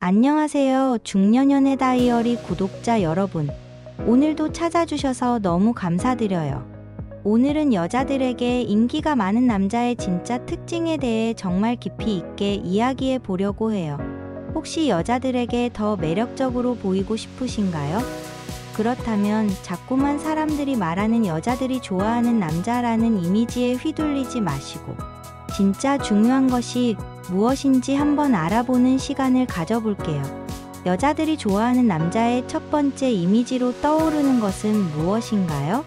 안녕하세요. 중년연애 다이어리 구독자 여러분. 오늘도 찾아주셔서 너무 감사드려요. 오늘은 여자들에게 인기가 많은 남자의 진짜 특징에 대해 정말 깊이 있게 이야기해 보려고 해요. 혹시 여자들에게 더 매력적으로 보이고 싶으신가요? 그렇다면 자꾸만 사람들이 말하는 여자들이 좋아하는 남자라는 이미지에 휘둘리지 마시고 진짜 중요한 것이 무엇인지 한번 알아보는 시간을 가져볼게요. 여자들이 좋아하는 남자의 첫 번째 이미지로 떠오르는 것은 무엇인가요?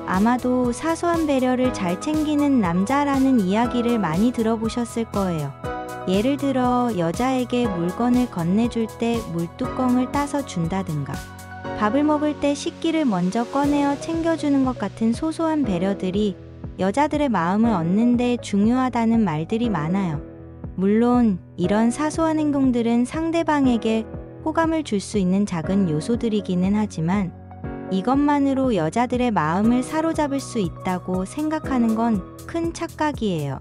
아마도 사소한 배려를 잘 챙기는 남자라는 이야기를 많이 들어보셨을 거예요. 예를 들어 여자에게 물건을 건네줄 때 물뚜껑을 따서 준다든가 밥을 먹을 때 식기를 먼저 꺼내어 챙겨주는 것 같은 소소한 배려들이 여자들의 마음을 얻는 데 중요하다는 말들이 많아요. 물론 이런 사소한 행동들은 상대방에게 호감을 줄 수 있는 작은 요소들이기는 하지만 이것만으로 여자들의 마음을 사로잡을 수 있다고 생각하는 건 큰 착각이에요.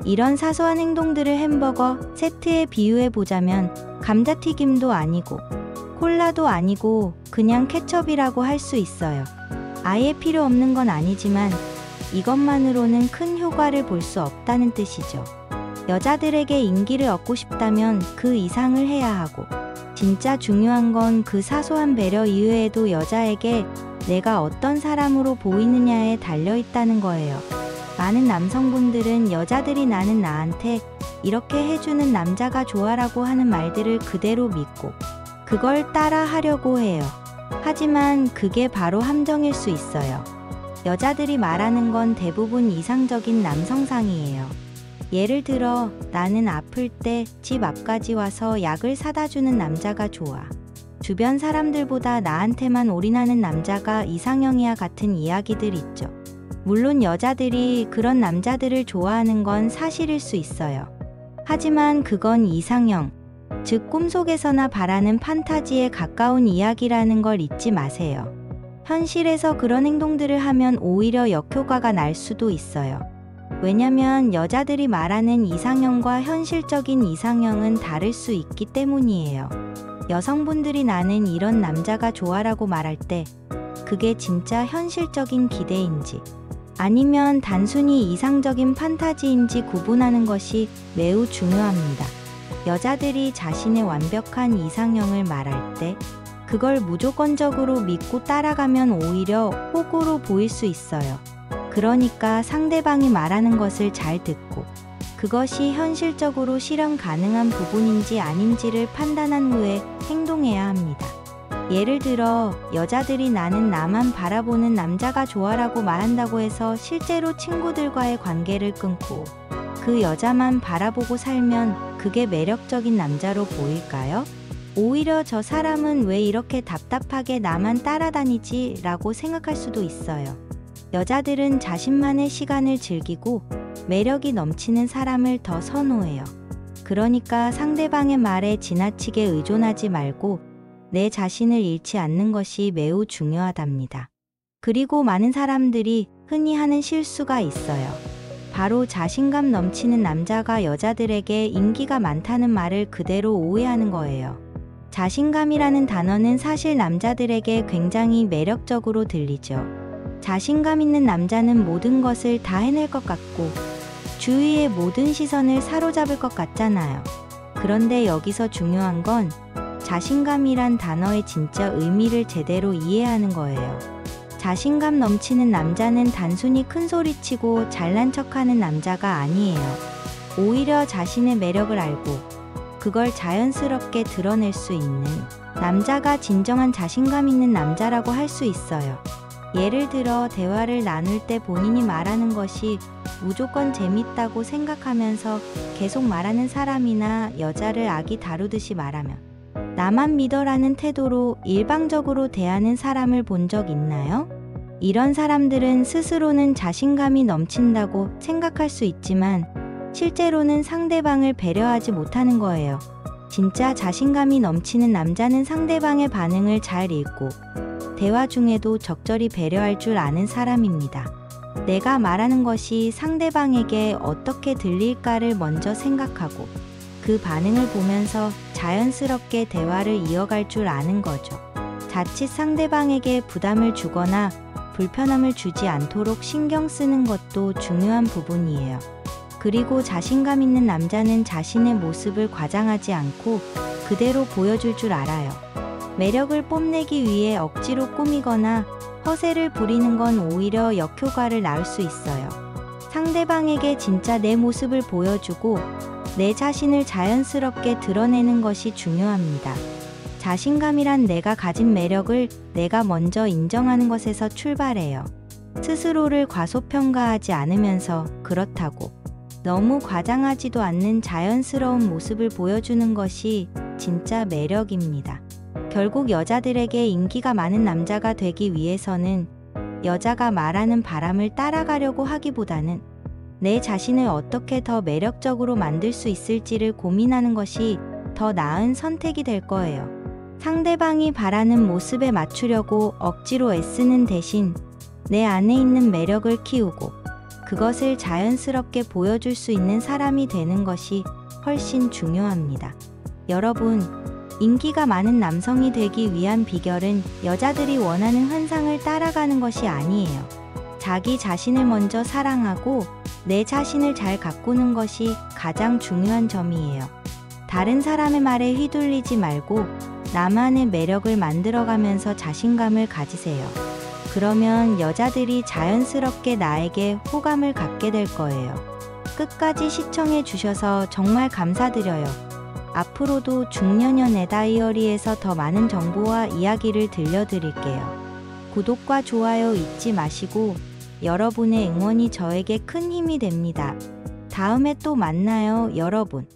이런 사소한 행동들을 햄버거 세트에 비유해 보자면 감자튀김도 아니고 콜라도 아니고 그냥 케첩이라고 할 수 있어요. 아예 필요 없는 건 아니지만 이것만으로는 큰 효과를 볼 수 없다는 뜻이죠. 여자들에게 인기를 얻고 싶다면 그 이상을 해야 하고 진짜 중요한 건 그 사소한 배려 이외에도 여자에게 내가 어떤 사람으로 보이느냐에 달려있다는 거예요. 많은 남성분들은 여자들이 나한테 이렇게 해주는 남자가 좋아라고 하는 말들을 그대로 믿고 그걸 따라 하려고 해요. 하지만 그게 바로 함정일 수 있어요. 여자들이 말하는 건 대부분 이상적인 남성상이에요. 예를 들어 나는 아플 때 집 앞까지 와서 약을 사다 주는 남자가 좋아. 주변 사람들보다 나한테만 올인하는 남자가 이상형이야 같은 이야기들 있죠. 물론 여자들이 그런 남자들을 좋아하는 건 사실일 수 있어요. 하지만 그건 이상형, 즉 꿈속에서나 바라는 판타지에 가까운 이야기라는 걸 잊지 마세요. 현실에서 그런 행동들을 하면 오히려 역효과가 날 수도 있어요. 왜냐면 여자들이 말하는 이상형과 현실적인 이상형은 다를 수 있기 때문이에요. 여성분들이 나는 이런 남자가 좋아라고 말할 때 그게 진짜 현실적인 기대인지 아니면 단순히 이상적인 판타지인지 구분하는 것이 매우 중요합니다. 여자들이 자신의 완벽한 이상형을 말할 때 그걸 무조건적으로 믿고 따라가면 오히려 호구로 보일 수 있어요. 그러니까 상대방이 말하는 것을 잘 듣고 그것이 현실적으로 실현 가능한 부분인지 아닌지를 판단한 후에 행동해야 합니다. 예를 들어 여자들이 나는 나만 바라보는 남자가 좋아라고 말한다고 해서 실제로 친구들과의 관계를 끊고 그 여자만 바라보고 살면 그게 매력적인 남자로 보일까요? 오히려 저 사람은 왜 이렇게 답답하게 나만 따라다니지? 라고 생각할 수도 있어요. 여자들은 자신만의 시간을 즐기고 매력이 넘치는 사람을 더 선호해요. 그러니까 상대방의 말에 지나치게 의존하지 말고 내 자신을 잃지 않는 것이 매우 중요하답니다. 그리고 많은 사람들이 흔히 하는 실수가 있어요. 바로 자신감 넘치는 남자가 여자들에게 인기가 많다는 말을 그대로 오해하는 거예요. 자신감이라는 단어는 사실 남자들에게 굉장히 매력적으로 들리죠. 자신감 있는 남자는 모든 것을 다 해낼 것 같고 주위의 모든 시선을 사로잡을 것 같잖아요. 그런데 여기서 중요한 건 자신감이란 단어의 진짜 의미를 제대로 이해하는 거예요. 자신감 넘치는 남자는 단순히 큰소리치고 잘난 척하는 남자가 아니에요. 오히려 자신의 매력을 알고 그걸 자연스럽게 드러낼 수 있는 남자가 진정한 자신감 있는 남자라고 할 수 있어요. 예를 들어 대화를 나눌 때 본인이 말하는 것이 무조건 재밌다고 생각하면서 계속 말하는 사람이나 여자를 아기 다루듯이 말하면 나만 믿어라는 태도로 일방적으로 대하는 사람을 본 적 있나요? 이런 사람들은 스스로는 자신감이 넘친다고 생각할 수 있지만 실제로는 상대방을 배려하지 못하는 거예요. 진짜 자신감이 넘치는 남자는 상대방의 반응을 잘 읽고 대화 중에도 적절히 배려할 줄 아는 사람입니다. 내가 말하는 것이 상대방에게 어떻게 들릴까를 먼저 생각하고 그 반응을 보면서 자연스럽게 대화를 이어갈 줄 아는 거죠. 자칫 상대방에게 부담을 주거나 불편함을 주지 않도록 신경 쓰는 것도 중요한 부분이에요. 그리고 자신감 있는 남자는 자신의 모습을 과장하지 않고 그대로 보여줄 줄 알아요. 매력을 뽐내기 위해 억지로 꾸미거나 허세를 부리는 건 오히려 역효과를 낳을 수 있어요. 상대방에게 진짜 내 모습을 보여주고 내 자신을 자연스럽게 드러내는 것이 중요합니다. 자신감이란 내가 가진 매력을 내가 먼저 인정하는 것에서 출발해요. 스스로를 과소평가하지 않으면서 그렇다고 너무 과장하지도 않는 자연스러운 모습을 보여주는 것이 진짜 매력입니다. 결국 여자들에게 인기가 많은 남자가 되기 위해서는 여자가 말하는 바람을 따라가려고 하기보다는 내 자신을 어떻게 더 매력적으로 만들 수 있을지를 고민하는 것이 더 나은 선택이 될 거예요. 상대방이 바라는 모습에 맞추려고 억지로 애쓰는 대신 내 안에 있는 매력을 키우고 그것을 자연스럽게 보여줄 수 있는 사람이 되는 것이 훨씬 중요합니다. 여러분, 인기가 많은 남성이 되기 위한 비결은 여자들이 원하는 환상을 따라가는 것이 아니에요. 자기 자신을 먼저 사랑하고 내 자신을 잘 가꾸는 것이 가장 중요한 점이에요. 다른 사람의 말에 휘둘리지 말고 나만의 매력을 만들어가면서 자신감을 가지세요. 그러면 여자들이 자연스럽게 나에게 호감을 갖게 될 거예요. 끝까지 시청해 주셔서 정말 감사드려요. 앞으로도 중년연애 다이어리에서 더 많은 정보와 이야기를 들려드릴게요. 구독과 좋아요 잊지 마시고 여러분의 응원이 저에게 큰 힘이 됩니다. 다음에 또 만나요, 여러분.